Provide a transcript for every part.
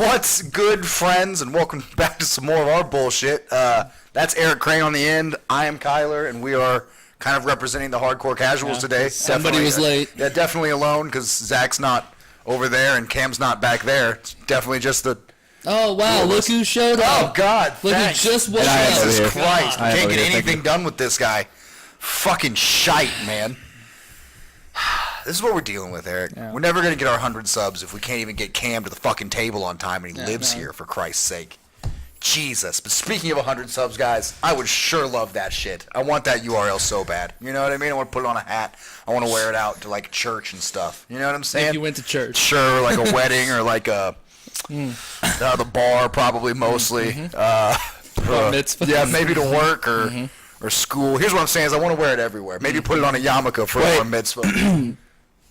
What's good, friends, and welcome back to some more of our bullshit. That's Eric Crane on the end. I am Kyler, and we are kind of representing the hardcore casuals today. Somebody was late. Yeah, definitely alone because Zach's not over there and Cam's not back there. It's definitely just the... Oh, wow, look who showed up. Oh, God, look thanks. who just woke up. Jesus Christ, we can't get here. anything done with this guy. Fucking shite, man. This is what we're dealing with, Eric. Yeah. We're never going to get our 100 subs if we can't even get Cam to the fucking table on time and he lives here, for Christ's sake. Jesus. But speaking of 100 subs, guys, I would sure love that shit. I want that URL so bad. You know what I mean? I want to put it on a hat. I want to wear it out to, like, church and stuff. You know what I'm saying? If you went to church. Sure, like a wedding or like a... the bar, probably, mostly. Yeah, maybe to work or school. Here's what I'm saying is I want to wear it everywhere. Maybe put it on a yarmulke for a mitzvah.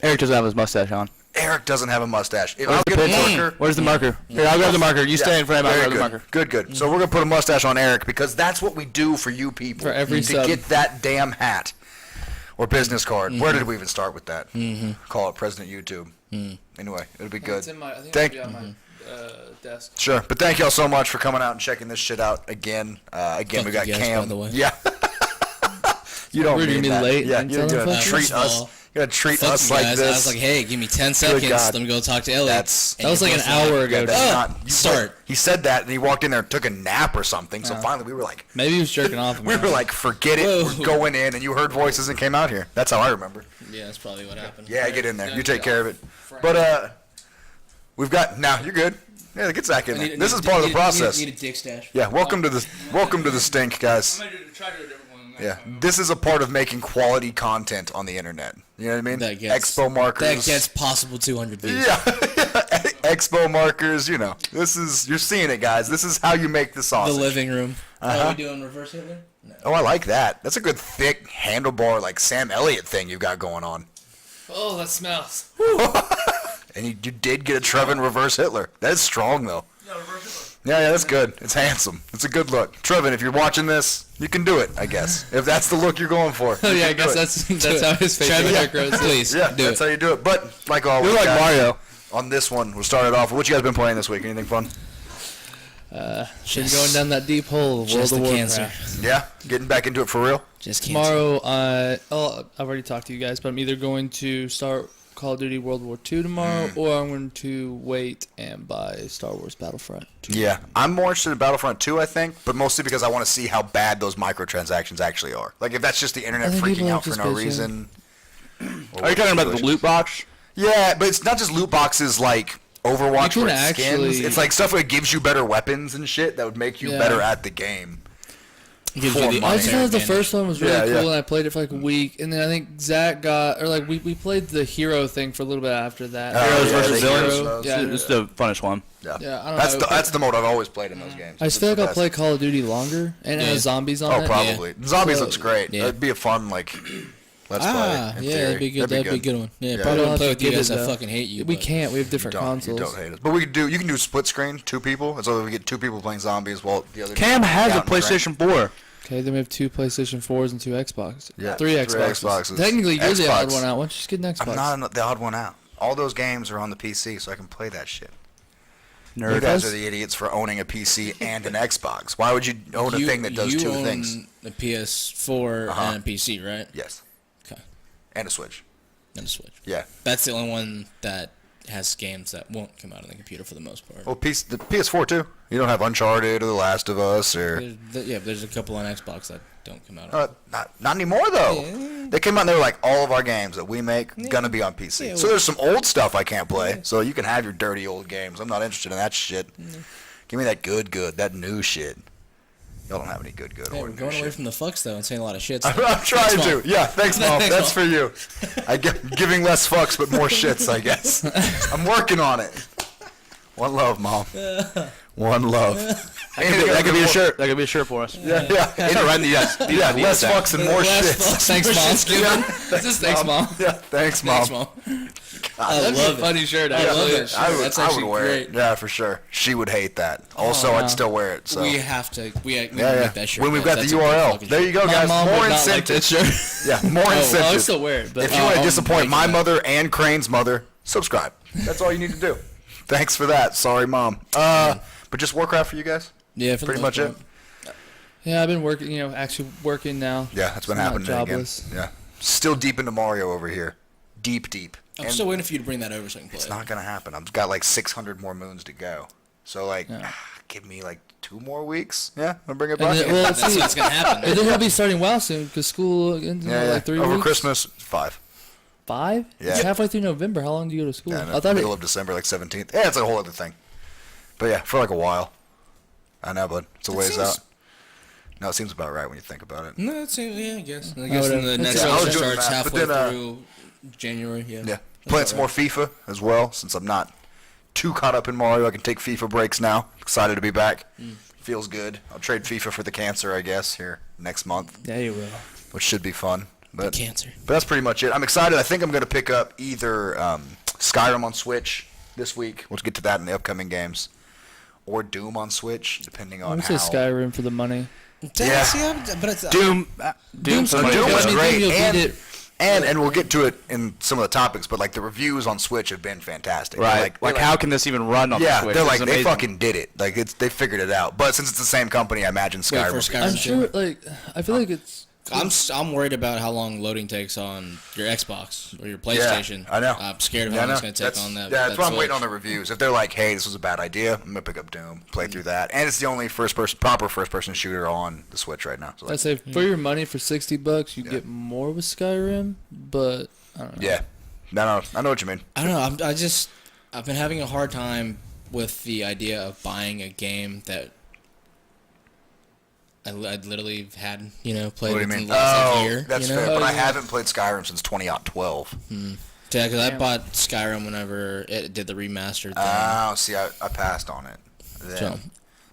Eric doesn't have his mustache on. Eric doesn't have a mustache. If I'll get a marker. Where's the marker? Here, I'll grab the marker. You stay in frame, I'll grab the marker. Good. So we're going to put a mustache on Eric because that's what we do for you people. For every to sub. get that damn hat or business card. Where did we even start with that? Call it President YouTube. Anyway, it'll be good. It's in my, I think it'll be on my desk. Sure, but thank y'all so much for coming out and checking this shit out again. Again, we got you guys, Cam. by the way. Yeah. You don't We're mean gonna be that. late Yeah, and you're tell gonna them treat first of us. all, You're gonna treat Fuck us you like guys. this. I was like, hey, give me 10 seconds. God. Let me go talk to Elliot. That was like an hour ago. Start. He said that, and he walked in there and took a nap or something. So finally, we were like, Maybe he was jerking off. we were like, forget it. Whoa. We're going in, and you heard voices and came out here. That's how I remember. Yeah, that's probably what happened. Yeah, get in there. You take care of it. But we've got now. You're good. Yeah, get Zach in there. This is part of the process. Need a dick stash. Yeah, welcome to the stink, guys. I'm going to try to do a different one. Yeah, this is a part of making quality content on the internet. You know what I mean? That gets, Expo markers. That gets possible 200 views. Yeah, Expo markers. You know, you're seeing it, guys. This is how you make the sausage. The living room. Are we doing reverse Hitler? No. Oh, I like that. That's a good thick handlebar, like Sam Elliott thing you got going on. Oh, that smells. And you did get a Trevin reverse Hitler. That is strong, though. No, reverse Hitler. Yeah, that's good. It's handsome. It's a good look. Trevin, if you're watching this, you can do it, I guess. If that's the look you're going for. Oh, yeah, I guess do it. that's how his facial hair grows. Please, Yeah, do that's it. how you do it. But, like always, You're like guys, Mario. on this one, we'll start it off. What you guys been playing this week? Anything fun? Been going down that deep hole of Just World the of cancer. Warcraft. Yeah? Getting back into it for real? Just cancer. Tomorrow, I've already talked to you guys, but I'm either going to start Call of Duty World War II tomorrow, or I'm going to wait and buy Star Wars Battlefront 2. Yeah. I'm more interested in Battlefront 2, I think, but mostly because I want to see how bad those microtransactions actually are. Like, if that's just the internet I think freaking people out have for to no switch reason. Are you talking about the loot box? Yeah, but it's not just loot boxes like Overwatch You where can it's skins. actually- It's like stuff that gives you better weapons and shit that would make you Yeah. better at the game. It gives for you the money. I just thought the advantage. first one was really Yeah, cool, yeah. and I played it for like a week, and then I think Zach got, or like we played the hero thing for a little bit after that. Heroes yeah, versus the villains? heroes. Yeah. It's the funnest one. Yeah, Yeah, I don't that's know. that's the mode I've always played in those games. I just It's feel like the I'll best. play Call of Duty longer, and it Yeah. has zombies on Oh, it. probably. Zombies So- looks great. Yeah. That'd be a fun like. Let's play. Ah, in yeah, theory. that'd be good. That'd be a good one. Yeah, probably We'll wouldn't play have with to you get guys. it, I though. fucking hate you. We but- can't. We have different You consoles. don't hate us, but we could do. You can do split screen, 2 people, and so we get 2 people playing zombies while the other. Cam has a out and crank. PlayStation 4. Okay, then we have 2 PlayStation 4s and 2 Xboxes. Yeah, 3 3 Xboxes. Xboxes. Technically, you're the odd Xbox. one out. Why don't you just get an Xbox? I'm not the odd one out. All those games are on the PC, so I can play that shit. You Nerd. guys are the idiots for owning a PC and an Xbox. Why would you own a thing that does 2 own things? a PS4 and a PC, right? Yes, Okay. and a Switch. And a Switch. Yeah. That's the only one that has games that won't come out on the computer for the most part. Well, the PS4 too. You don't have Uncharted or The Last of Us or. There's a couple on Xbox that don't come out. Not anymore though. Yeah. They came out and they were like, all of our games that we make gonna be on PC. Yeah, So there's some old stuff I can't play. So you can have your dirty old games. I'm not interested in that shit. Give me that good, that new shit. Y'all don't have any good Hey, or we're new going away shit. from the fucks though and saying a lot of shit. I'm trying Thanks, to. Mom. Yeah, thanks, Mom. Thanks, That's Mom. for you. Giving less fucks but more shits, I guess. I'm working on it. One love, Mom. One love. That could be a shirt. That could be a shirt for us. Yeah. Start writing Yeah, less fucks and more Less shits. fucks, Thanks, more Mom. shit's given. Thanks, Mom. Yeah, thanks, Mom. Thanks, Mom. That'd I be love a funny it. shirt. I love actually. that shirt. That's I would actually wear great. it. Yeah, for sure. She would hate that. Also, wow. I'd still wear it. So. We have to. We yeah, make yeah. that shirt. When we've got That's the a good URL. fucking There you go, My guys. mom More would not like incentive. this shirt. Yeah, more I'll incentive. still wear it. But If you want to I'm disappoint breaking my that. mother and Crane's mother, subscribe. That's all you need to do. Thanks for that. Sorry, Mom. But just Warcraft for you guys? Yeah, for the Pretty most much it? part. Yeah, I've been working. Actually working now. Yeah, that's been So I'm not happening again. jobless. Yeah. Still deep into Mario over here. Deep. I'm And still waiting for you to bring that over so I can play it's it. not going to happen. I've got like 600 more moons to go. So, like, give me like 2 more weeks. Yeah, I'll bring it back. And then, well, That's what's gonna happen. and then he'll be starting WoW soon because school ends in like 3 Over weeks. Christmas, 5. 5? Yeah. It's halfway through November. How long do you go to school? Yeah, I thought middle of December, like 17th. Yeah, it's a whole other thing. But yeah, for like a while. I know, but it's a ways seems- out. No, it seems about right when you think about it. No, that's yeah, I guess. I guess would've- the Yeah, next I was semester doing starts that, but halfway then, through January. Yeah. Yeah. Playing some more FIFA as well, since I'm not too caught up in Mario. I can take FIFA breaks now. Excited to be back. Feels good. I'll trade FIFA for the cancer, I guess, here next month, Yeah, you will. which should be fun. But Cancer. But that's pretty much it. I'm excited. I think I'm going to pick up either Skyrim on Switch this week. We'll get to that in the upcoming games. Or Doom on Switch, depending I on would how. say Skyrim for the money. Yeah. But it's Doom. Doom's So pretty Doom good. was I mean, great, Doom, you'll and, beat it. and we'll get to it in some of the topics, but like the reviews on Switch have been fantastic. They're Right. Like, how can this even run on the Yeah, Switch? they're This like is they amazing. fucking did it. Like they figured it out. But since it's the same company, I imagine Wait, Skyrim. for will be- Skyrim. I'm sure, like, I feel like it's. I'm worried about how long loading takes on your Xbox or your PlayStation. I know. I'm scared of Yeah, how I long it's know. going to take on that. Yeah, that's that why I'm waiting on Switch. the reviews. If they're like, "Hey, this was a bad idea," I'm gonna pick up Doom, play through that, and it's the only proper first-person shooter on the Switch right now. So like, I'd say for your money, for $60, you get more with Skyrim, but I don't know. yeah, no, I know what you mean. I don't know. I've been having a hard time with the idea of buying a game that I'd literally had, played What do you within mean? the last Oh, year. that's you know? fair. But I yeah. haven't played Skyrim since 2012. Yeah, because I bought Skyrim whenever it did the remastered thing. Oh, see, I passed on it. Then. So-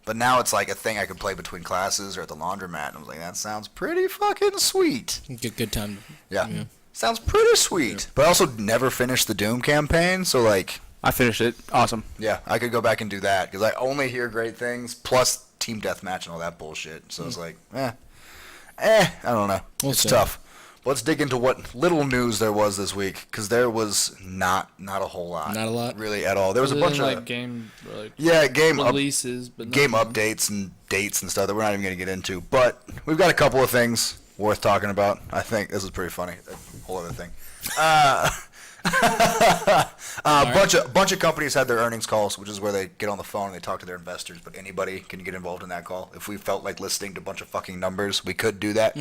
But now it's like a thing I could play between classes or at the laundromat, and I was like, that sounds pretty fucking sweet. Good time. Yeah. Sounds pretty sweet. But I also never finished the Doom campaign, so like, I finished it. Awesome. yeah, I could go back and do that, because I only hear great things, plus team deathmatch and all that bullshit. So it's like, I don't know. We'll It's see. tough. Let's dig into what little news there was this week, because there was not a whole lot. Not a lot? Really, at all. There was a Other bunch than, of like game like game releases, but game nothing. updates and dates and stuff that we're not even going to get into. But we've got a couple of things worth talking about. I think this is pretty funny. A whole other thing. Bunch of companies had their earnings calls, which is where they get on the phone and they talk to their investors. But anybody can get involved in that call. If we felt like listening to a bunch of fucking numbers, we could do that.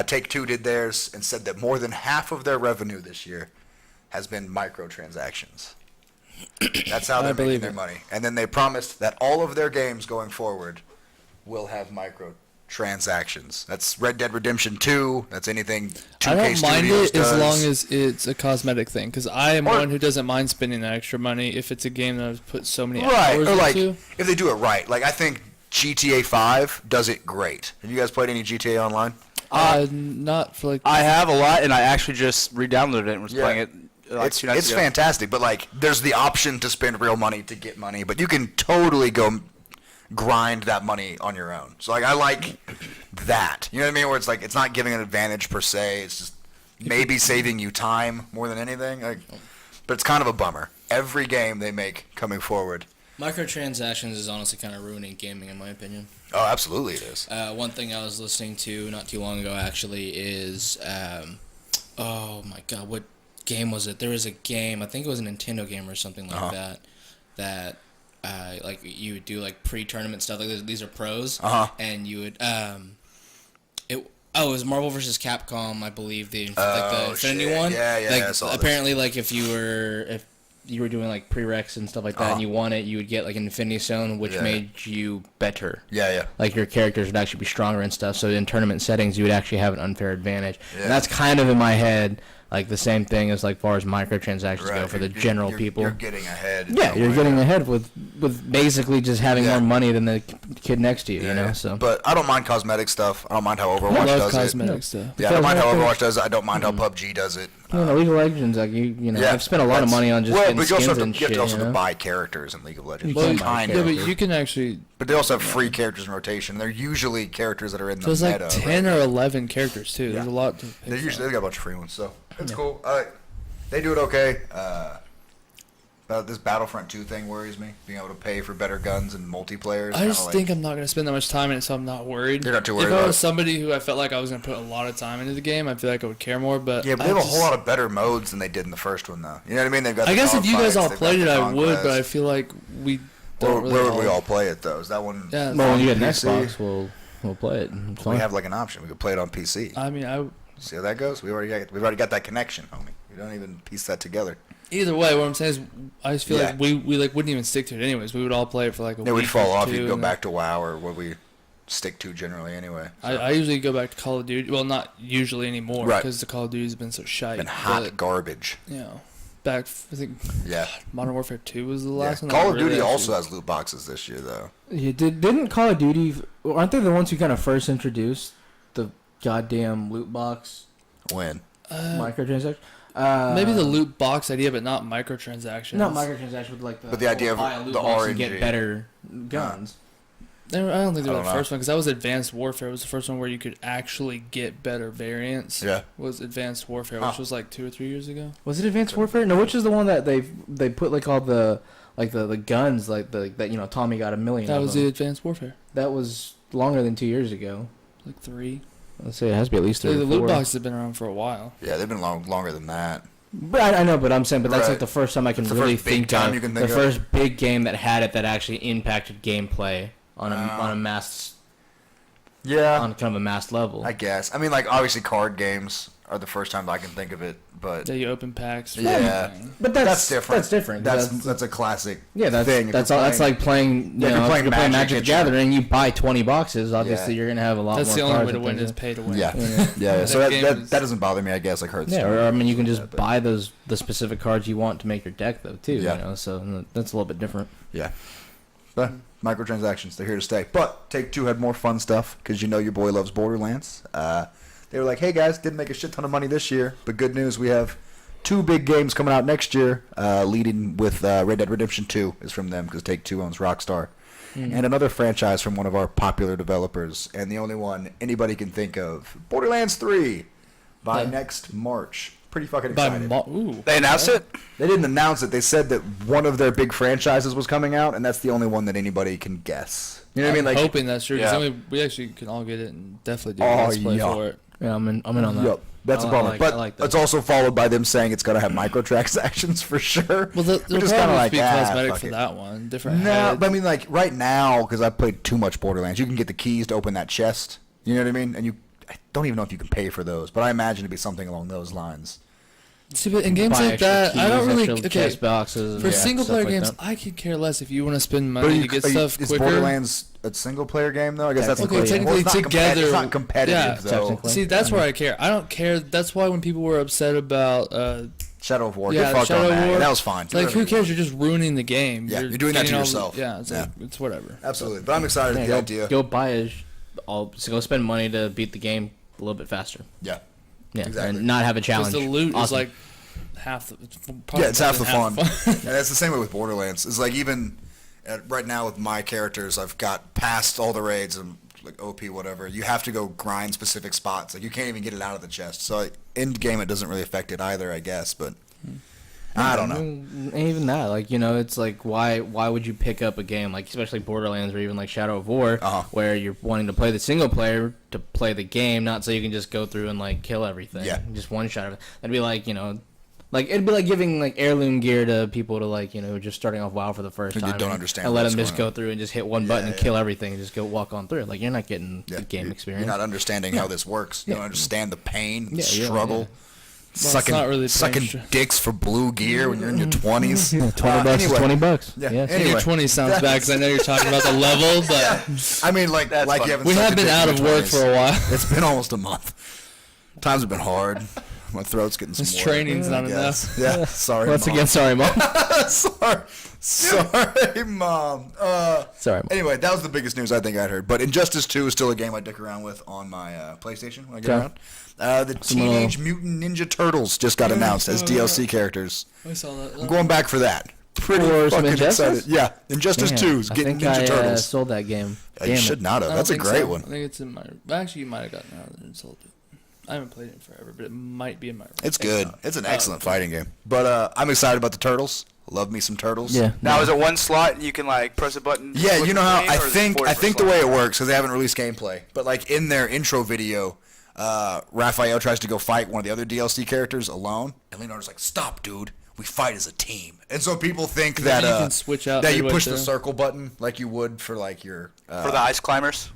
Take-Two did theirs and said that more than half of their revenue this year has been microtransactions. That's how they're making believe their it. money. And then they promised that all of their games going forward will have microtransactions. That's Red Dead Redemption 2. That's anything 2K I don't mind Studios it as does. long as it's a cosmetic thing, because I am Or- one who doesn't mind spending that extra money if it's a game that I've put so many Right, hours or like, into. if they do it right. Like, I think GTA 5 does it great. Have you guys played any GTA Online? Not for like. I have a lot, and I actually just re-downloaded it and was Yeah. playing it. Like It's 2 nights ago. fantastic, but like, there's the option to spend real money to get money, but you can totally go grind that money on your own. So like, I like that. You know what I mean? Where it's like, it's not giving an advantage per se. It's just maybe saving you time more than anything. Like, but it's kind of a bummer. Every game they make coming forward. Microtransactions is honestly kind of ruining gaming, in my opinion. Oh, absolutely it is. One thing I was listening to not too long ago actually is, oh my god, what game was it? There was a game, I think it was a Nintendo game or something like that like you would do like pre-tournament stuff. Like these are pros, and you would it was Marvel vs. Capcom, I believe, the Infinity shit. one. Yeah, Like, I saw this. apparently, like if you were doing like prereqs and stuff like that, and you won it, you would get like an Infinity Stone, which Yeah. made you better. Yeah. Like your characters would actually be stronger and stuff. So in tournament settings, you would actually have an unfair advantage. Yeah. And that's kind of in my head like the same thing as like far as microtransactions go Right. for the You're- general you're- people. You're getting ahead. Yeah, you're getting ahead with basically just having Yeah. more money than the kid next to you. You know, so But I don't mind cosmetic stuff. I don't mind how I Overwatch love does cosmetic it. stuff. Yeah, I don't mind how Because- Overwatch does it. I don't mind how PUBG does it. League of Legends, like you know, Yeah, I've spent a lot of that's- money on just well, getting but you also skins have and to, you have shit. to also you know? buy characters in League of Legends. You can But buy kind Yeah, of. but you can actually. But they also have free characters in rotation. They're usually characters that are in the There's meta. like 10 or 11 characters too. There's Yeah. a lot to They pick usually from. they got a bunch of free ones, so it's cool. They do it okay. This Battlefront 2 thing worries me. Being able to pay for better guns and multiplayer. I just think I'm not going to spend that much time in it, so I'm not worried. You're not too worried If about I it? was somebody who I felt like I was going to put a lot of time into the game, I feel like I would care more. But Yeah, but they have a whole lot of better modes than they did in the first one, though. You know what I mean? They've got. I guess if you guys dogfights, all they've played it, got the I would. But I conquest. feel like we don't Where, really. where would we all play it though? Is that one? Yeah. Well, when you get an PC? Xbox, we'll play it. It's We fine. have like an option. We could play it on PC. I mean, See how that goes? We've already got that connection, homie. We don't even piece that together. either way, what I'm saying is, I just feel Yeah. like we like wouldn't even stick to it anyways. We would all play it for like a Yeah, week. we'd fall or off. two, You'd go and back to WoW or what we stick to generally anyway. So. I usually go back to Call of Duty. Well, not usually anymore Right. because the Call of Duty's been so shite. Been hot But, garbage. you know, back I think Yeah. Modern Warfare 2 was the Yeah. last one. that Call of really Duty actually- also has loot boxes this year though. Yeah, didn't Call of Duty? Aren't they the ones who kind of first introduced the goddamn loot box When? microtransaction? Maybe the loot box idea, but not microtransactions. Not microtransaction, but like But the idea of buy a loot the box and RNG. get better guns. I don't think they I were don't the know. first one because that was Advanced Warfare. It was the first one where you could actually get better variants. Yeah. Was Advanced Warfare, Huh. which was like 2 or 3 years ago. Was it Advanced Warfare? No, which is the one that they put like all the guns like that Tommy got 1,000,000. That of was them. the Advanced Warfare. That was longer than 2 years ago. Like 3. Let's say it has to be at least 3 The or loot 4. boxes have been around for a while. Yeah, they've been longer than that. But I know, but I'm saying, but that's Right. like the first time I can It's the really first big think time of you can the think of. first big game that had it that actually impacted gameplay on a mass Yeah. on kind of a mass level. I guess. I mean, like obviously, card games are the first time I can think of it, but Yeah, you open packs. for Yeah. everything. but that's different. That's different. That's a classic. yeah, that's thing. If that's you're all. That's playing- like playing. Yeah, You if you're know, playing if you're playing Magic, Magic it's Gathering, you buy 20 boxes. Obviously, Yeah. you're gonna have a lot That's more. the only cards way to and win things. is pay to win. Yeah, Yeah. yeah. So That that, game that, is- that doesn't bother me. I guess like Yeah, Hearthstone. or I mean, you can just But- buy the specific cards you want to make your deck though too. Yeah. You know, so that's a little bit different. Yeah. But microtransactions, they're here to stay. But Take-Two had more fun stuff because you know your boy loves Borderlands. They were like, hey guys, didn't make a shit ton of money this year, but good news, we have 2 big games coming out next year, leading with Red Dead Redemption 2 is from them because Take-Two owns Rockstar. And another franchise from one of our popular developers, and the only one anybody can think of, Borderlands 3, by Yeah. next March. Pretty fucking By excited. ooh. They announced it? They didn't announce it. They said that one of their big franchises was coming out, and that's the only one that anybody can guess. You know what I mean? Like, hoping that's true because Yeah. then we actually can all get it and definitely do Oh, a let's play yeah. for it. Yeah, I'm in on that. Yep, that's a I bummer. like- but I like that. it's also followed by them saying it's going to have microtransactions for sure. Well, Which they'll is kinda probably be like, cosmetic fuck for it. that one. Different. No, head. but I mean, like, right now, because I've played too much Borderlands, you can get the keys to open that chest. You know what I mean? And I don't even know if you can pay for those, but I imagine it'd be something along those lines. See, but in games Buy like extra that, I don't keys, really. extra Okay, chest boxes. for and single stuff player like games, that. I could care less if you want to spend But money to get stuff is quicker. Borderlands a single player game, though? I guess that's Technically, the question. technically Well, it's not together- It's not competitive, yeah, though. technically. See, that's where I care. I don't care. That's why when people were upset about, Shadow of War. Yeah, Get fucked Shadow on that. War. That was fine. Do like, whatever who you cares? want. You're just ruining the game. Yeah, you're doing that to getting all- yourself. Yeah, it's Yeah. like it's whatever. Absolutely. But I'm excited Yeah, at the idea. go buy a, so go spend money to beat the game a little bit faster. Yeah. Yeah, Exactly. and not have a Because challenge. the loot is Awesome. like half. Probably Yeah, it's half the more fun. than And that's the same way with Borderlands. It's like even right now with my characters, I've got past all the raids and like OP whatever. You have to go grind specific spots. Like you can't even get it out of the chest. So end game, it doesn't really affect it either, I guess. But I don't know. And even that, like, you know, it's like why would you pick up a game like especially Borderlands or even like Shadow of War, Uh-huh. where you're wanting to play the single player to play the game, not so you can just go through and like kill everything. Yeah. Just one shot of it. That'd be like, you know, like it'd be like giving like heirloom gear to people to like, you know, just starting off WoW for the first And you time. don't understand and let what's them just going go on. through and just hit one Yeah, button and yeah. kill everything and just go walk on through. Like you're not getting Yeah, the game you're- experience. You're not understanding how this works. You Yeah. don't understand the pain, the Yeah, yeah, struggle. yeah. Sucking, not really sucking pain. dicks for blue gear when you're in your 20s. Yeah, $20 is $20. Yeah. Yeah. In Anyway, your 20 sounds bad because I know you're talking about the level, but I mean, like That's you funny. haven't we sucked have a been dick in out your of work 20s. for a while. It's been almost a month. Times have been hard. My throat's getting some This more, training's I not guess. enough. Yeah, sorry, Once Mom. again, sorry, Mom. sorry, Mom. Sorry, Mom. Anyway, that was the biggest news I think I'd heard. But Injustice 2 is still a game I dick around with on my PlayStation when I get Okay. around. The Teenage Mutant Ninja Turtles just got announced as DLC characters. I saw that. I'm going back for that. Pretty For some fucking Injustice? excited. Yeah, Injustice Damn, 2 is I getting think Ninja I Turtles. sold that game. You Damn should it. not have. I don't That's a think great so. one. I think it's in my. Actually, you might have gotten out and sold it. I haven't played it in forever, but it might be in my. It's good. It's an excellent fighting game. But I'm excited about the Turtles. Love me some turtles. Yeah. Now, is it one slot and you can like press a button? Yeah, flip you know how between, I or is it think four I different think the way slots? it works because they haven't released gameplay, but like in their intro video, Raphael tries to go fight one of the other DLC characters alone, and Leonardo's like, "Stop, dude. We fight as a team." And so people think that you can switch out that you midway push the through. circle button like you would for like your For the ice climbers.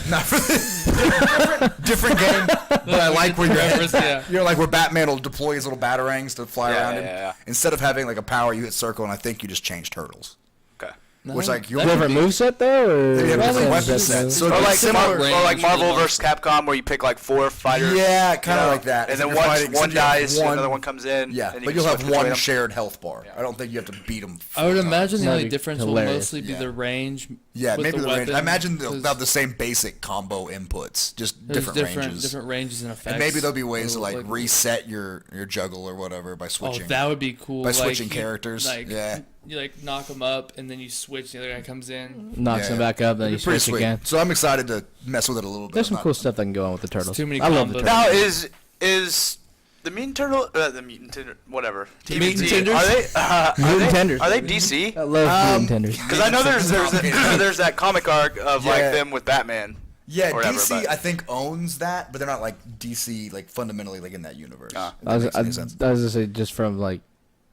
not for the different game, but I like where Reference, yeah. you're like where Batman will deploy his little batarangs to fly Yeah, around him. yeah. Instead of having like a power, you hit circle, and I think you just change turtles. Okay. Which like you'll Different moveset though, or They have Probably different weapon just sets. So Or it's like, similar. range or like for the Marvel most vs. Capcom, where you pick like 4 fighters. Yeah, kind of you know, like that. And then Except you're fighting- one except you have dies, another one comes in. Yeah, and you but can you'll have switch between one them. shared health bar. I don't think you have to beat them. I would imagine the That'd only be difference will hilarious. mostly be Yeah. the range. Yeah, with maybe the range. weapon, I imagine they'll 'cause have the same basic combo inputs, just there's different ranges. different ranges and effects. And maybe there'll be ways to like Like- reset your juggle or whatever by Oh, switching. that would be cool. By like, switching you- characters, Like, yeah. You like knock them up, and then you switch. The other guy comes in. knocks Yeah. him back up, then you It'd be pretty switch sweet. again. So I'm excited to mess with it a little bit. There's I'm some not- cool stuff that can go on with the turtles. too many I love the combos. turtles. Now is the mutant turtle the mutant tender whatever Mutant TVT, Tenders? are they Mutant Tenders. are they DC? I love mutant tenders. Because I know there's that comic arc of Yeah. like them with Batman. Yeah, or whatever, DC but- I think owns that, but they're not like DC like fundamentally like in that universe. Ah. If that makes any sense. I was gonna say just from like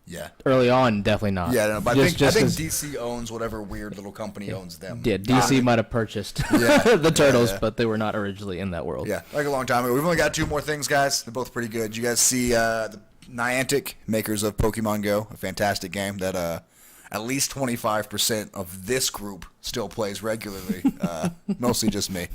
Yeah. early on, definitely not. Yeah, no, but Just- I think 'cause- DC owns whatever weird little company owns them. Yeah, DC might have purchased Yeah. the turtles, Yeah. but they were not originally in that world. Yeah, like a long time ago. We've only got 2 more things, guys. They're both pretty good. You guys see the Niantic, makers of Pokemon Go, a fantastic game that at least 25% of this group still plays regularly. Mostly just me.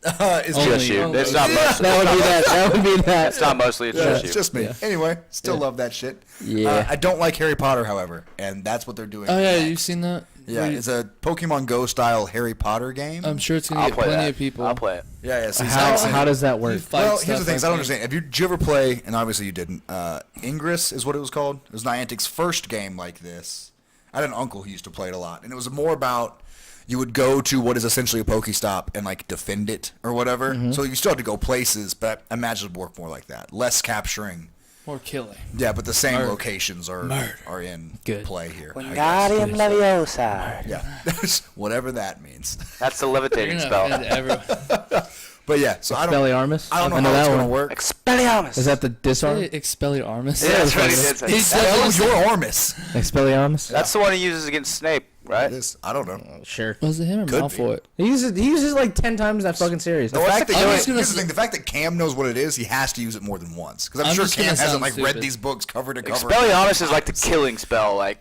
It's Only- Just you. only- It's not mostly. That would be that. That would be that. It's not mostly. It's Yeah, just it's you. just me. Yeah. Anyway, still Yeah. love that shit. Yeah. I don't like Harry Potter, however, and that's what they're doing. Oh yeah, next. you've seen that? Yeah, Where you- it's a Pokemon Go style Harry Potter game. I'm sure it's gonna I'll get play plenty that. of people. I'll play it. Yeah. See, How, Zach's in how it. does that You work? fight Well, here's the stuff, thing. I don't think. understand. Did you ever play? And obviously you didn't. Ingress is what it was called. It was Niantic's first game like this. I had an uncle who used to play it a lot, and it was more about you would go to what is essentially a Pokestop and like defend it or whatever. Mm-hmm. So you still have to go places, but I imagine it would work more like that. Less capturing. Or killing. Yeah, but the same Murder. locations are Murder. in Good. play here. I guess. Wingardium Leviosa. Yeah, whatever that means. That's the You're levitating gonna spell. offend everyone. But yeah, so I don't Expelliarmus? know how that it's gonna one. work. Expelliarmus. Is that the disarm? Expelliarmus. Yeah, that's what he did say. He Spell said your Ormus. Expelliarmus? That's the one he uses against Snape, right? This, I don't know. Sure. Was it him or Could be. Malfoy? He uses like 10 times in that fucking series. The fact that I'm you know, just gonna here's the say- thing: the fact that Cam knows what it is, he has to use it more than once. Because I'm I'm sure just Cam gonna hasn't sound like read stupid. these books cover to cover. Expelliarmus is like the killing spell. Like,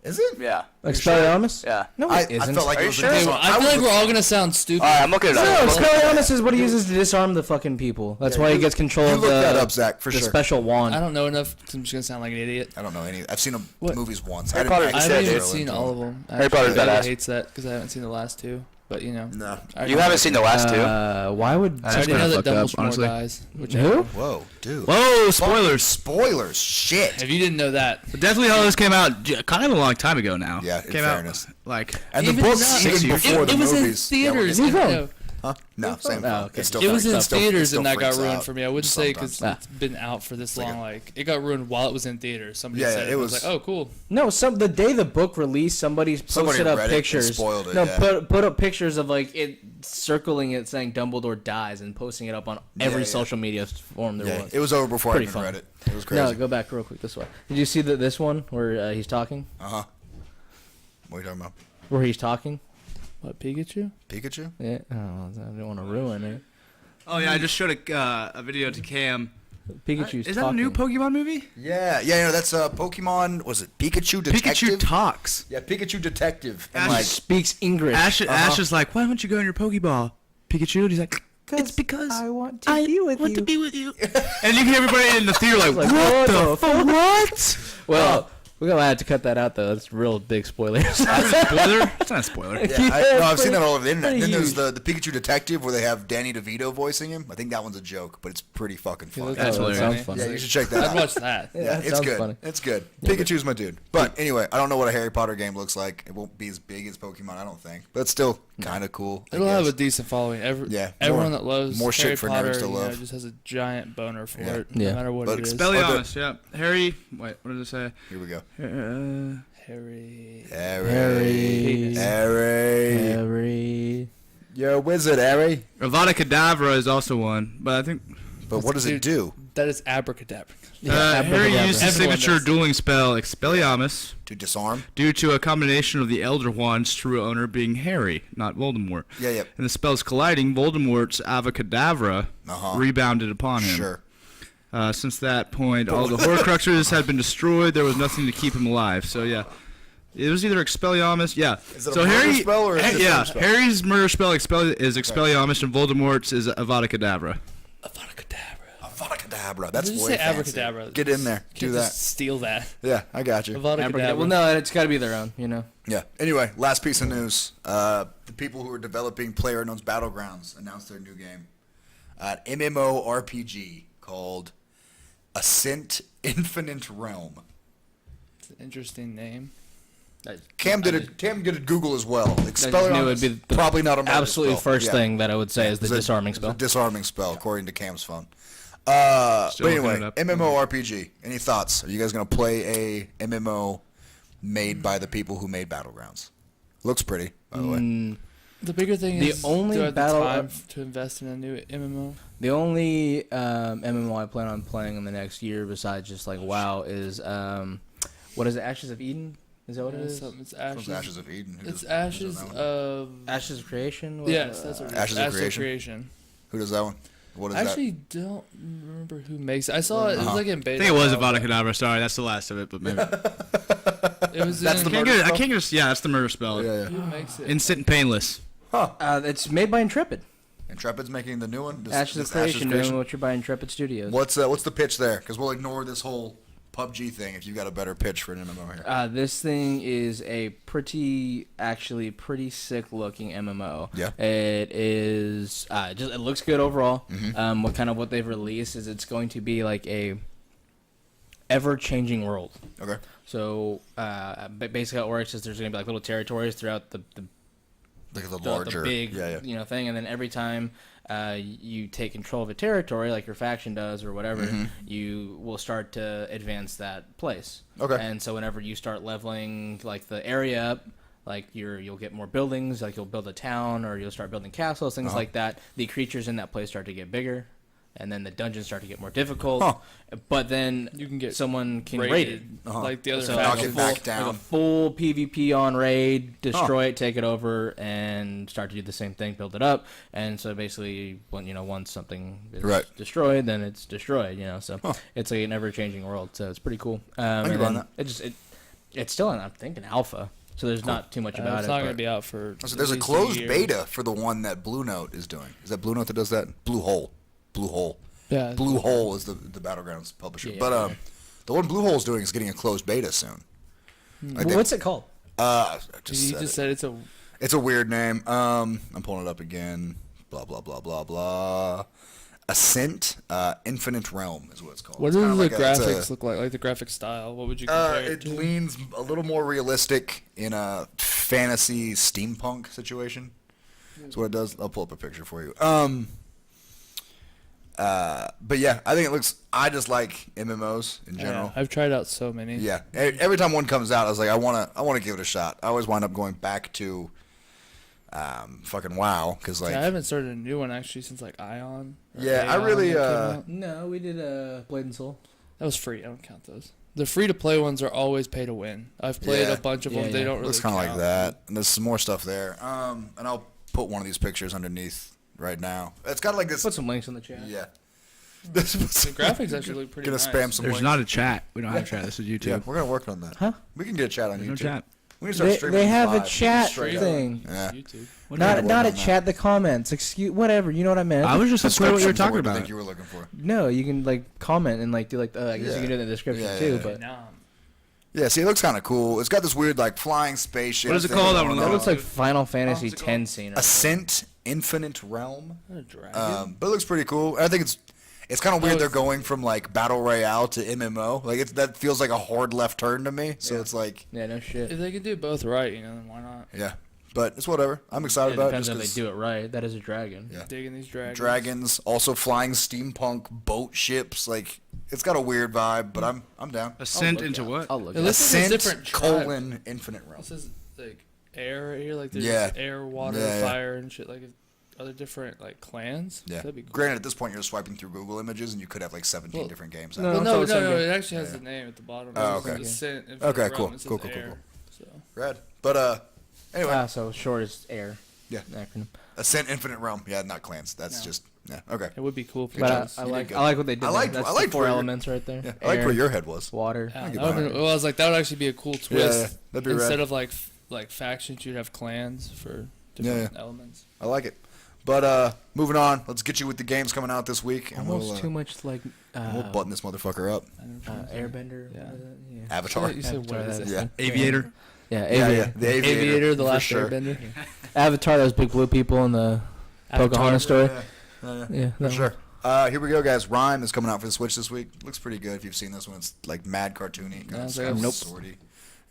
Is it? yeah. Expelliarmus? Yeah. No, I it isn't. felt like Are it you was sure? a Okay, disarm. well, I feel like we're all gonna sound stupid. All right, I'm looking it No, up. Expelliarmus is what he uses to disarm the fucking people. That's Yeah, why he you- gets control you of look the, that up, Zach, for the sure. special wand. I don't know enough 'cause I'm just gonna sound like an idiot. I don't know any. I've seen the What? movies once. Harry I Potter- didn't I said haven't it. even seen all of them. Harry Potter's Actually, badass. hates that because I haven't seen the last 2. But you know. No. You haven't seen the last two? Why would... I already gonna know that fuck up, Dumbledore honestly. dies. Which Who? Whoa, dude. Whoa, spoilers. Spoilers. Shit. If you didn't know that, Deathly Hallows came out kind of a long time ago now. Yeah, in came fairness. out like And the Even books not- even 6 years. before it the was in movies. Yeah, we're theaters. getting- New and- phone. no, Huh? No, same. Oh, phone. okay. It still It was in it still- it theaters still and that got freaks ruined out for me. I wouldn't say sometimes. because it's been out for this long. Like it got ruined while it was in theaters. Somebody Yeah, said it it. I was- was like, oh, cool. No, the day the book released, somebody posted up read it and pictures. spoiled it, no, yeah. put up pictures of like it circling it saying Dumbledore dies and posting it up on every yeah. social media form there Yeah, was. it was over before I Pretty even fun. read it. It was crazy. No, go back real quick this way. Did you see this one where he's talking? What are you talking about? Where he's talking? What, Pikachu? Pikachu? Yeah. Oh, I don't want to ruin it. oh yeah, I just showed a video to Cam. Pikachu's Is that a talking. new Pokemon movie? Yeah, no, that's Pokemon. Was it Pikachu Detective? Pikachu talks. Yeah, Pikachu Detective. And Ash like, Speaks English. Ash is like, why don't you go in your Pokeball, Pikachu? And he's like, it's because I want to be with you. to be with you. And you can hear everybody in the theater like, Like, what the fuck? What? Well, we're gonna have to cut that out though. That's real big spoilers. Spoiler? It's not a spoiler. yeah, no, I've seen pretty- that all over the internet. pretty Then there's huge. the Pikachu Detective where they have Danny DeVito voicing him. I think that one's a joke, but it's pretty fucking funny. That's that hilarious. sounds funny. Yeah, you should check that I'd out. watch that. Yeah, that it's sounds good. funny. It's good. Pikachu's my dude. But anyway, I don't know what a Harry Potter game looks like. It won't be as big as Pokemon, I don't think. But it's still kind of cool. I It'll have a guess. decent following. Yeah, Everyone more- that loves more shit Harry for Potter, nerds to love. just has a giant boner for Yeah. it, Yeah. no matter what But it is. Expelliarmus, yeah. Harry, wait, what did it say? Here we go. Harry. Harry. Harry. You're a wizard, Harry. Avada Kedavra is also one, but I think But what does it do? That is abracadabra. Harry used the Everyone signature does. dueling spell Expelliarmus To disarm? due to a combination of the Elder Wand's true owner being Harry, not Voldemort. Yeah, yeah. And the spells colliding, Voldemort's Avacadabra rebounded upon him. Sure. Since that point, all the Horcruxes had been destroyed. There was nothing to keep him alive. So yeah, it was either Expelliarmus. Yeah. Is it a so murder Harry, spell or a yeah, disarm spell? Harry's murder spell is Expelliarmus, and Voldemort's is Avada Kedavra. Avada Abracadabra. That's Did you way say fancy. abracadabra? Get in there. Do Can't that. just steal that. Yeah, I got you. Avada Kedavra. Well, no, it's got to be their own, you know. Yeah. Anyway, last piece of news. The people who are developing PlayerUnknown's Battlegrounds announced their new game. An MMORPG called Ascent Infinite Realm. It's an interesting name. Cam did a Google as well. I just knew it'd be the probably not a murder absolutely spell. first Yeah. thing that I would say is the It's a- disarming it's spell. a disarming spell, according to Cam's phone. But Still looking anyway, it up. MMORPG. Any thoughts? Are you guys gonna play a MMO made by the people who made Battlegrounds? Looks pretty, by the way. The bigger thing The is only do I have the battle- time to invest in a new MMO. The only MMO I plan on playing in the next year, besides just like WoW, is what is it? Ashes of Eden? Is that what it is? It's From Ashes. Ashes of Eden. It's who Ashes does that one? of. Ashes of Creation. What- Yes, that's what it is. Ashes of Ashes Creation? Who does that one? What is I that? actually don't remember who makes it. I saw it. It was like in I beta. think it was a while Avada ago. Kedavra. Sorry, that's the last of it. But maybe It was That's in, the I murder spell? can't just. Yeah, that's the murder spell. Yeah, yeah. Who makes it? Instant and painless. it's made by Intrepid. Intrepid's making the new one. Ashes of Creation, doing what you're by Intrepid Studios. What's the pitch there? Because we'll ignore this whole PUBG thing if you've got a better pitch for an MMO here. This thing is a pretty sick looking MMO. Yeah. It is it looks good overall. Mm-hmm. What they've released is it's going to be like a ever changing world. Okay. So basically how it works is there's going to be like little territories throughout the Look at the the larger. big yeah. thing, and then every time you take control of a territory, like your faction does or whatever, you will start to advance that place. Okay. And so whenever you start leveling like the area up, like you'll get more buildings, like you'll build a town or you'll start building castles, things like that. The creatures in that place start to get bigger, and then the dungeons start to get more difficult. Huh. But then You can get someone can raided, raid it. like the other So knock like it a back full, down. like a full PvP on raid, destroy it, take it over, and start to do the same thing, build it up. And so basically, once something is Right. destroyed, then it's destroyed. So it's like an ever-changing world. So it's pretty cool. can And buy then that. it's still I'm thinking alpha. So there's not too much about it's it. not going to but- be out for. So there's a at least closed year. beta for the one that Blue Note is doing. Is that Blue Note that does that? Blue Hole. Yeah. Blue Hole is the Battlegrounds publisher. Yeah, but yeah. the one Blue Hole's doing is getting a closed beta soon. Like Well, what's it called? I He just said just it. said it's a. It's a weird name. I'm pulling it up again. Blah blah blah blah blah. Ascent Infinite Realm is what it's called. What It's do kinda the like it's graphics look like? Like the graphic style? What would you compare it It to? leans a little more realistic in a fantasy steampunk situation. That's what it does. I'll pull up a picture for you. But yeah, I think it looks. I just like MMOs in general. Yeah, I've tried out so many. Yeah. Every time one comes out, I was like, I wanna give it a shot. I always wind up going back to fucking WoW because like I haven't started a new one actually since like Ion. or Yeah, I Aeon really, that came out. No, we did Blade and Soul. That was free. I don't count those. The free to play ones are always pay to win. I've played Yeah. a bunch of Yeah, them. They yeah. don't really. looks kind of like count. that. And there's some more stuff there. And I'll put one of these pictures underneath right now. It's got like this. Put some links in the chat. Yeah. The graphics actually look pretty Gonna nice. spam some There's links. not a chat. We don't have a chat. This is Yeah, YouTube. we're gonna work on that. Huh? We can get a chat on There's YouTube. no chat. We can start streaming They have a live. chat Straight up. thing. Yeah. YouTube. gotta Not work a on chat. The comments. Excuse whatever. You know what I meant. I was just unclear what you were Description's the talking word I about. think you were looking for. No, you can like comment and like do like I guess Yeah. you can do it in the description Yeah, too. yeah, But Nah. Yeah, see, it looks kind of cool. It's got this weird like flying spaceship. What is it thing called? I going wanna that know. on. looks like Final Fantasy it called? X scene. Or Ascent Infinite Realm. What a dragon. But it looks pretty cool. I think it's kind of weird Oh, they're going from like battle royale to MMO. Like that feels like a hard left turn to me. So it's like yeah, no shit. If they could do both right, then why not? yeah. but it's whatever. I'm excited It about it. depends Just if 'cause they do it right. That is a dragon. Yeah. Digging these dragons. dragons, also flying steampunk boat ships. Like it's got a weird vibe, but I'm down. Ascent into what? I'll look It at looks it. like Ascent there's different tribes. colon infinite realm. This is like air right here. Like there's Yeah. air, water, Yeah, yeah. fire, and shit. Like are there different like clans? Yeah. That'd be cool. Granted, at this point, you're just swiping through Google Images, and you could have like 17 Well, different games. no, Well, it's no, all no, the same no. game. It actually has Yeah. the name at the bottom. Oh, It's okay. Ascent, Infinite Okay, Realm. cool, It says cool, cool, air, cool. So. Rad. But anyway, So short is air. Yeah. Acronym. Ascent Infinite Realm. Yeah, not clans. That's No. just yeah. Okay. It would be cool. If Good But job. I You did like good. I like what they did. I liked- That's I liked the four where your- elements right there. Yeah, I like Air, where your head was. water. Yeah, I that get would've behind been, well, I was like, that would actually be a cool twist. Yeah, that'd be Instead rad. of like factions, you'd have clans for different elements. I like it. But moving on, let's get you with the games coming out this week, and Almost we'll too much like we'll button this motherfucker up. Airbender. Yeah. Yeah. Avatar. You said Avatar, what is that- it? Yeah. Aviator. Yeah, Yeah, Aviator. yeah. The Aviator. Aviator, the for last sure. Airbender. Avatar, those big blue people in the Pocahontas story. Yeah, For that sure. Here we go, guys. Rhyme is coming out for the Switch this week. Looks pretty good if you've seen this one. It's like mad cartoony, kind No, of it's like a- Nope. swordy.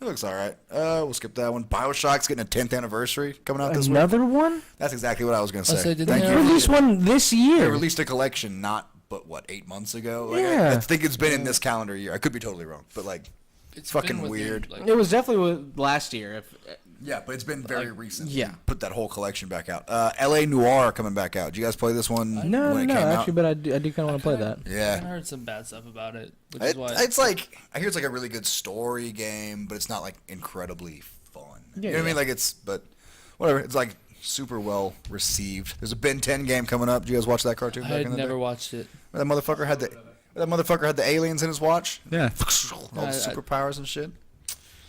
It looks all right. We'll skip that one. BioShock's getting a 10th anniversary coming out this week. Another one? That's exactly what I was going to Oh, say. so didn't Thank they you. Release one this They year. released a collection but what, 8 months ago? Like, Yeah. I think it's been in this calendar year. I could be totally wrong, but like, It's fucking been within, weird. like- It was definitely last year. yeah, but it's been very recent. yeah. Put that whole collection back out. LA Noir coming back out. Did you guys play this one No, when it no, came actually, out? but I do kind of want to play that. I Yeah. heard some bad stuff about it, which is why It's like, I hear it's like a really good story game, but it's not like incredibly fun. You know what I mean? yeah. Like but whatever. It's like super well received. There's a Ben 10 game coming up. Did you guys watch that cartoon I back had in the never day? watched it. That motherfucker had the aliens in his watch. Yeah. All the superpowers and shit.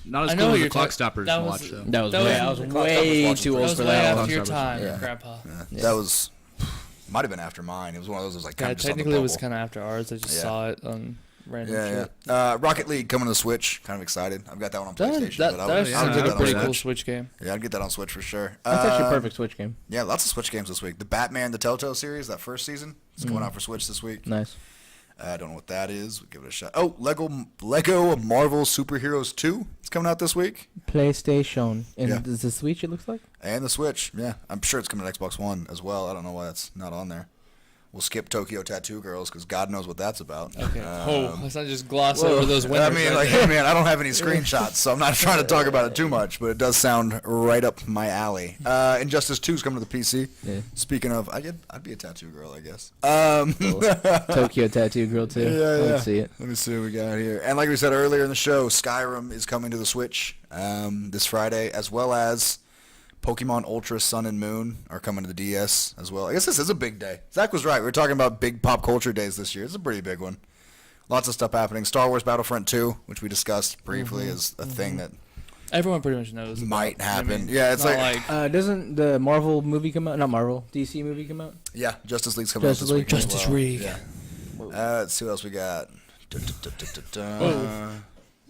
Not as I know cool what as you're the Clock talking- Stoppers that was- watch though. That was That way, was- I was the Clock Stoppers way watching too for That old was for way that. after your Clock time, Yeah. Grandpa. That was might have been after mine. It was one of those that was like kind Yeah, of just on the technically it was bubble. kind of after ours. I just Yeah. saw it on random Yeah, shit. yeah. Rocket League coming to the Switch. Kind of excited. I've got that one on PlayStation. That but I would actually yeah, sounds get like that a on pretty Switch. cool Switch game. Yeah, I'd get that on Switch for sure. That's actually a perfect Switch game. Yeah, lots of Switch games this week. The Batman, the Telltale series, that first season, it's coming out for Switch this week. Nice. I don't know what that is. We'll give it a shot. Oh, Lego Marvel Superheroes 2. It's coming out this week. PlayStation. And Yeah. is the Switch, it looks like? And the Switch. Yeah, I'm sure it's coming to Xbox One as well. I don't know why that's not on there. We'll skip Tokyo Tattoo Girls because God knows what that's about. Okay. Let's not just gloss Whoa. over those winners. I mean, right like, there. man, I don't have any screenshots, so I'm not trying to talk about it too much, but it does sound right up my alley. Injustice 2 is coming to the PC. Yeah. Speaking of, I'd be a tattoo girl, I guess. Tokyo Tattoo Girl, too. Let's see it. Let me see what we got here. And like we said earlier in the show, Skyrim is coming to the Switch this Friday, as well as Pokemon Ultra Sun and Moon are coming to the DS as well. I guess this is a big day. Zach was right. We were talking about big pop culture days this year. It's a pretty big one. Lots of stuff happening. Star Wars Battlefront 2, which we discussed briefly, is a thing that Everyone pretty much knows. might about it. I happen. mean, Yeah, it's not like Doesn't the Marvel movie come out? Not Marvel. DC movie come out? yeah, Justice League's coming Justice out this League. week. as Justice well. League. Yeah. Let's see what else we got.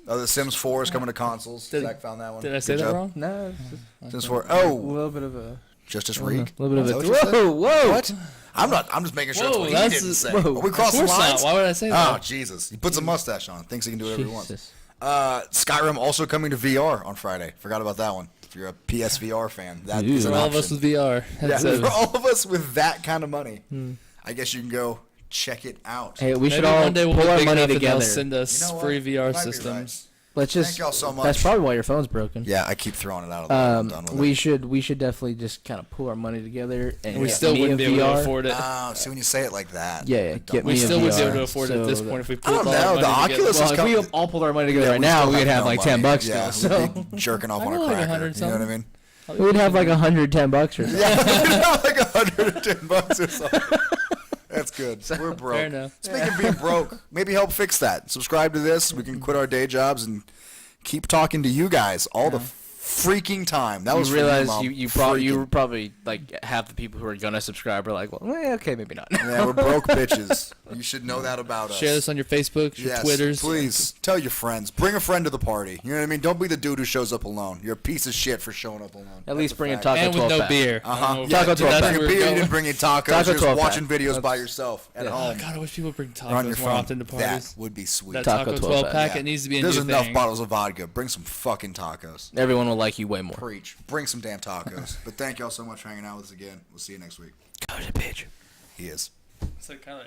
Oh, The Sims 4 is coming to consoles. Did- Zach found that one. Did I say Good that job. wrong? No, it's Sims 4. a Oh, little bit of a... Justice A League. little bit Is of that a... what you said? Whoa, whoa! What? I'm just making sure that's Whoa, what he that's- didn't say. whoa. Are we Of crossing course lines? not. Why would I say Oh, that? Jesus. He puts a mustache on. Thinks he can do whatever he wants. Jesus. Skyrim also coming to VR on Friday. Forgot about that one. If you're a PSVR fan, that is For an all option. of us with VR. Yeah, headsets. for all of us with that kind of money, I guess you can go check it out. Hey, we should Maybe all one day we'll pull be our big money enough and they'll together. send us You know what? free You VR might be systems. Let's just... Thank y'all so much. That's probably why your phone's broken. Yeah, I keep throwing it out of the I'm done with We it. should definitely just kind of pull our money together and We get still me wouldn't a be able VR. to afford it. Oh, see when you say it like that. Yeah, I don't get We me a still would be VR. able to afford it at this So point if we I don't pulled all know, our the money together. Oculus Well, is if coming. we all pulled our money together Yeah, right we now, still we'd have have no like money. 10 bucks Yeah, still. So we'd be jerking off I on a know, like cracker. 100 You know what I mean? we'd have like 110 bucks or something. Yeah, we'd have like $110 or something. That's good. We're broke. Fair enough. Speaking of being broke, maybe help fix that. Subscribe to this. We can quit our day jobs and keep talking to you guys all the freaking time. That was You for realize Mom. you Freaking. probably like half the people who are gonna subscribe are like, well, okay, maybe not. Yeah, we're broke bitches. You should know that about us. Share this on your Facebooks, your Yes, Twitters. please tell your friends. Bring a friend to the party. You know what I mean? Don't be the dude who shows up alone. You're a piece of shit for showing up alone. At least bring a fact. taco And with 12 no pack. beer. Uh-huh. I don't know if Yeah, Taco that's 12 where pack. bring a we're beer. You going. didn't bring any tacos. Taco You're just 12 watching pack. videos by yourself at Oh, home. God, I wish people would bring Or on your tacos more phone. often to parties. That would be sweet. That Taco Taco 12 12 pack, Yeah. it needs to be a There's new enough thing. bottles of vodka. Bring some fucking tacos. Everyone will like you way more. Preach. Bring some damn tacos. But thank y'all so much for hanging out with us again. We'll see you next week. Go to the page. He is. It's like kind of